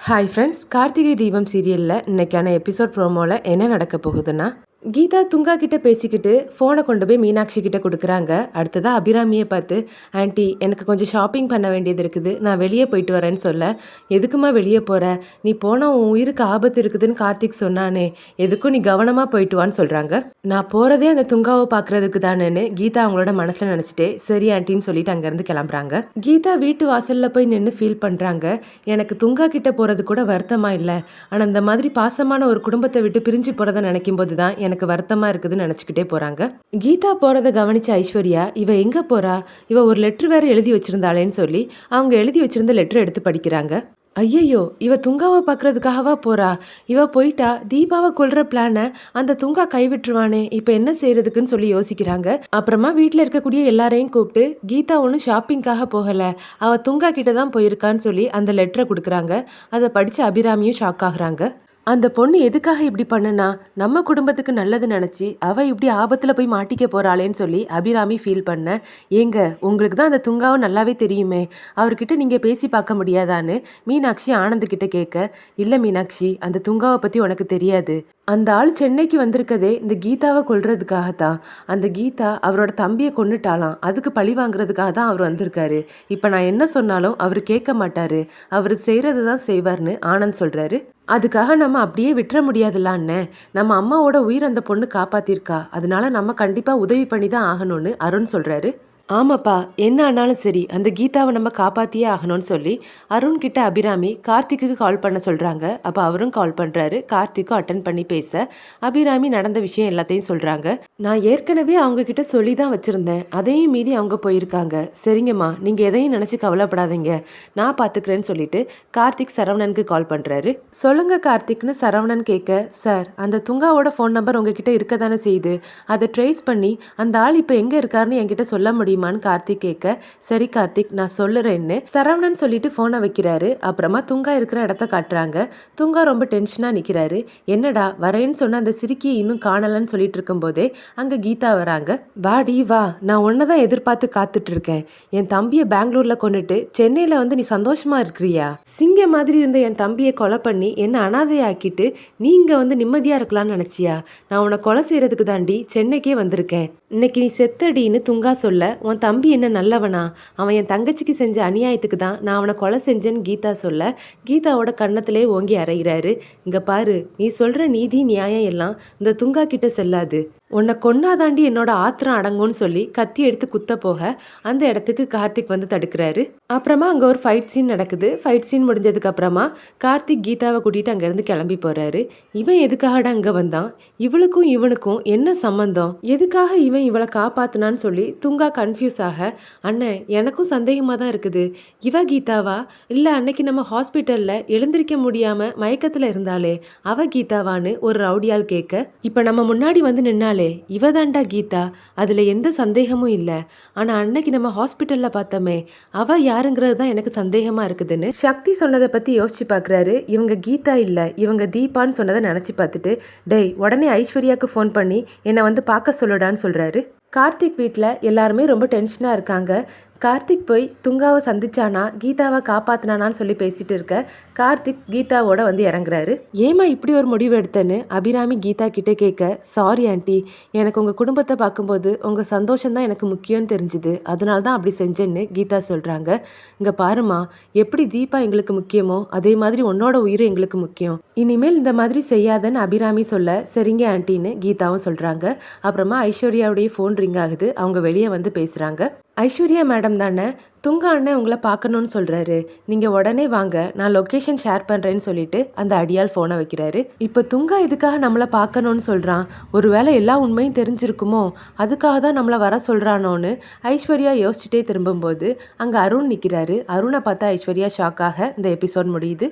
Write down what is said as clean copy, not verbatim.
Hi friends, Karthigai Deepam சீரியலில் இன்னைக்கான episode ப்ரோமோவில் என்ன நடக்க போகுதுன்னா, கீதா துங்கா கிட்ட பேசிக்கிட்டு ஃபோனை கொண்டு போய் மீனாட்சி கிட்ட கொடுக்குறாங்க. அடுத்ததாக அபிராமியை பார்த்து, ஆன்ட்டி எனக்கு கொஞ்சம் ஷாப்பிங் பண்ண வேண்டியது இருக்குது, நான் வெளியே போயிட்டு வரேன்னு சொல்ல, எதுக்குமா வெளியே போகிற, நீ போனால் உன் உயிருக்கு ஆபத்து இருக்குதுன்னு கார்த்திக் சொன்னானே, எதுக்கும் நீ கவனமாக போயிட்டு வான்னு சொல்கிறாங்க. நான் போகிறதே அந்த துங்காவை பார்க்குறதுக்கு தானேன்னு கீதா அவங்களோட மனசில் நினச்சிட்டே சரி ஆன்ட்டின்னு சொல்லிட்டு அங்கேருந்து கிளம்புறாங்க. கீதா வீட்டு வாசலில் போய் நின்று ஃபீல் பண்ணுறாங்க. எனக்கு துங்கா கிட்ட போகிறது கூட வருத்தமாக இல்லை, ஆனால் இந்த மாதிரி பாசமான ஒரு குடும்பத்தை விட்டு பிரிஞ்சு போகிறத நினைக்கும் போது தான் எனக்கு வருத்தமா இருக்குதுன்னு நினைச்சுக்கிட்டே போறாங்க. கீதா போறத கவனிச்ச ஐஸ்வர்யா, இவ எங்க போறா, இவ ஒரு லெட்டர் வேற எழுதி வச்சிருந்தாளேன்னு சொல்லி அவங்க எழுதி வச்சிருந்த லெட்டர் எடுத்து படிக்கிறாங்க. ஐயையோ, இவ துங்காவை பார்க்கறதுக்காகவா போறா, இவ போயிட்டா தீபாவை கொல்ற பிளானை அந்த துங்கா கைவிட்டுருவானே, இப்ப என்ன செய்யறதுக்குன்னு சொல்லி யோசிக்கிறாங்க. அப்புறமா வீட்டுல இருக்கக்கூடிய எல்லாரையும் கூப்பிட்டு, கீதா ஒன்றும் ஷாப்பிங்காக போகல, அவ துங்கா கிட்ட தான் போயிருக்கான்னு சொல்லி அந்த லெட்டரை கொடுக்குறாங்க. அதை படிச்சு அபிராமியும் ஷாக் ஆகுறாங்க. அந்த பொண்ணு எதுக்காக இப்படி பண்ணுனா, நம்ம குடும்பத்துக்கு நல்லது நினச்சி அவள் இப்படி ஆபத்தில் போய் மாட்டிக்க போகிறாளேன்னு சொல்லி அபிராமி ஃபீல் பண்ண. ஏங்க, உங்களுக்கு தான் அந்த துங்காவை நல்லாவே தெரியுமே, அவர்கிட்ட நீங்கள் பேசி பார்க்க முடியாதான்னு மீனாட்சி ஆனந்துக்கிட்ட கேட்க, இல்லை மீனாட்சி, அந்த துங்காவை பற்றி உனக்கு தெரியாது, அந்த ஆள் சென்னைக்கு வந்திருக்கதே இந்த கீதாவை கொல்றதுக்காகத்தான். அந்த கீதா அவரோட தம்பியை கொண்டுட்டாலாம், அதுக்கு பழி வாங்குறதுக்காக தான் அவர் வந்திருக்காரு. இப்போ நான் என்ன சொன்னாலும் அவர் கேட்க மாட்டாரு, அவர் செய்கிறது தான் செய்வார்னு ஆனந்த் சொல்கிறாரு. அதுக்காக நம்ம அப்படியே விட்டுற முடியாதுல்ல அண்ணன், நம்ம அம்மாவோட உயிர் அந்த பொண்ணு காப்பாத்திருக்கா, அதனால நம்ம கண்டிப்பாக உதவி பண்ணி தான் ஆகணும்னு அருண் சொல்கிறாரு. ஆமாப்பா, என்ன ஆனாலும் சரி அந்த கீதாவை நம்ம காப்பாற்றியே ஆகணும்னு சொல்லி அருண் கிட்ட அபிராமி கார்த்திக்கு கால் பண்ண சொல்கிறாங்க. அப்போ அவரும் கால் பண்ணுறாரு. கார்த்திக்கும் அட்டன் பண்ணி பேச அபிராமி நடந்த விஷயம் எல்லாத்தையும் சொல்கிறாங்க. நான் ஏற்கனவே அவங்க கிட்ட சொல்லி தான் வச்சுருந்தேன், அதையும் மீறி அவங்க போயிருக்காங்க. சரிங்கம்மா, நீங்கள் எதையும் நினச்சி கவலைப்படாதீங்க, நான் பார்த்துக்கிறேன்னு சொல்லிட்டு கார்த்திக் சரவணனுக்கு கால் பண்ணுறாரு. சொல்லுங்க கார்த்திக்னு சரவணன் கேட்க, சார் அந்த துங்காவோட ஃபோன் நம்பர் உங்ககிட்ட இருக்க தானே செய்யுது, அதை ட்ரேஸ் பண்ணி அந்த ஆள் இப்போ எங்கே இருக்காருன்னு என்கிட்ட சொல்ல முடியும் கார்த்திக் கேட்க, சரி கார்த்திக் நான் சொல்லுறேன்னு சரவணன் சொல்லிட்டு போனை வைக்கிறாரு. அப்புறமா துங்கா இருக்கிற இடத்த காட்டுறாங்க. துங்கா ரொம்ப டென்ஷனா நிக்கிறாரு. என்னடா வரேன்னு சொன்ன அந்த சிரிக்கியை இன்னும் காணலன்னு சொல்லிட்டு இருக்கும் போதே அங்க கீதா வராங்க. வாடி வா, நான் உன்னதான் எதிர்பார்த்து காத்துட்டு இருக்கேன். என் தம்பியை பெங்களூர்ல கொண்டுட்டு சென்னையில வந்து நீ சந்தோஷமா இருக்கிறியா? சிங்க மாதிரி இருந்த என் தம்பியை கொலை பண்ணி என்ன அனாதையாக்கிட்டு நீங்க வந்து நிம்மதியா இருக்கலாம்னு நினைச்சியா? நான் உன்னை கொலை செய்யறதுக்கு தாண்டி சென்னைக்கே வந்திருக்கேன். இன்னைக்கு நீ செத்தடின்னு துங்கா சொல்ல, உன் தம்பி என்ன நல்லவனா, அவன் என் தங்கச்சிக்கு செஞ்ச அநியாயத்துக்கு தான் நான் அவனை கொலை செஞ்சேன்னு கீதா சொல்ல, கீதாவோட கன்னத்திலே ஓங்கி அறைகிறாரு. இங்க பாரு, நீ சொல்ற நீதி நியாயம் எல்லாம் இந்த துங்கா கிட்ட செல்லாது, உன்னை கொன்னாதாண்டி என்னோட ஆத்திரம் அடங்கும்னு சொல்லி கத்தி எடுத்து குத்த போக அந்த இடத்துக்கு கார்த்திக் வந்து தடுக்கிறாரு. அப்புறமா அங்கே ஒரு ஃபைட் சீன் நடக்குது. ஃபைட் சீன் முடிஞ்சதுக்கு அப்புறமா கார்த்திக் கீதாவை கூட்டிட்டு அங்கேருந்து கிளம்பி போறாரு. இவன் எதுக்காகடா அங்கே வந்தான், இவளுக்கும் இவனுக்கும் என்ன சம்பந்தம், எதுக்காக இவன் இவளை காப்பாத்தினான்னு சொல்லி துங்கா கன்ஃபியூஸ் ஆக, அண்ணன் எனக்கும் சந்தேகமாக தான் இருக்குது, இவ கீதாவா இல்லை அன்னைக்கு நம்ம ஹாஸ்பிட்டலில் எழுந்திருக்க முடியாமல் மயக்கத்தில் இருந்தாலே அவ கீதாவான்னு ஒரு ரவுடியால் கேட்க, இப்போ நம்ம முன்னாடி வந்து நின்னாலே இவதாண்டா கீதா, அதுல எந்த சந்தேகமும் இல்லை. ஆனா அன்னைக்கு நம்ம ஹாஸ்பிட்டல்ல பார்த்தோமே அவ யாருங்கிறது தான் எனக்கு சந்தேகமா இருக்குதுன்னு சக்தி சொன்னதை பத்தி யோசிச்சு பாக்குறாரு. இவங்க கீதா இல்ல, இவங்க தீபான்னு சொன்னதை நினைச்சு பார்த்துட்டு, டேய் உடனே ஐஸ்வர்யாவுக்கு ஃபோன் பண்ணி என்னை வந்து பார்க்க சொல்லுடான்னு சொல்றாரு. கார்த்திக் வீட்டில் எல்லாருமே ரொம்ப டென்ஷனாக இருக்காங்க. கார்த்திக் போய் துங்காவை சந்திச்சானா கீதாவை காப்பாத்தினானான்னு சொல்லி பேசிட்டு இருக்க கார்த்திக் கீதாவோட வந்து இறங்குறாரு. ஏமா இப்படி ஒரு முடிவு எடுத்தேன்னு அபிராமி கீதா கிட்ட கேட்க, சாரி ஆண்டி, எனக்கு உங்கள் குடும்பத்தை பார்க்கும்போது உங்கள் சந்தோஷம் தான் எனக்கு முக்கியம்னு தெரிஞ்சுது, அதனால தான் அப்படி செஞ்சேன்னு கீதா சொல்கிறாங்க. இங்கே பாருமா, எப்படி தீபா எங்களுக்கு முக்கியமோ அதே மாதிரி உன்னோட உயிர் எங்களுக்கு முக்கியம், இனிமேல் இந்த மாதிரி செய்யாதன்னு அபிராமி சொல்ல, சரிங்க ஆண்டின்னு கீதாவும் சொல்கிறாங்க. அப்புறமா ஐஸ்வர்யாவுடைய ஃபோன் ரிங் ஆகுது. அவங்க வெளியே வந்து பேசுகிறாங்க. ஐஸ்வர்யா மேடம் தானே, துங்கா அண்ணன் உங்களை பார்க்கணுன்னு சொல்கிறாரு, நீங்கள் உடனே வாங்க, நான் லொக்கேஷன் ஷேர் பண்ணுறேன்னு சொல்லிட்டு அந்த அடியால் ஃபோனை வைக்கிறாரு. இப்போ துங்கா இதுக்காக நம்மளை பார்க்கணுன்னு சொல்கிறான், ஒருவேளை எல்லா உண்மையும் தெரிஞ்சிருக்குமோ, அதுக்காக தான் நம்மளை வர சொல்கிறானோன்னு ஐஸ்வர்யா யோசிச்சுட்டே திரும்பும்போது அங்கே அருண் நிற்கிறாரு. அருணை பார்த்தா ஐஸ்வர்யா ஷாக்காக இந்த எபிசோட் முடியுது.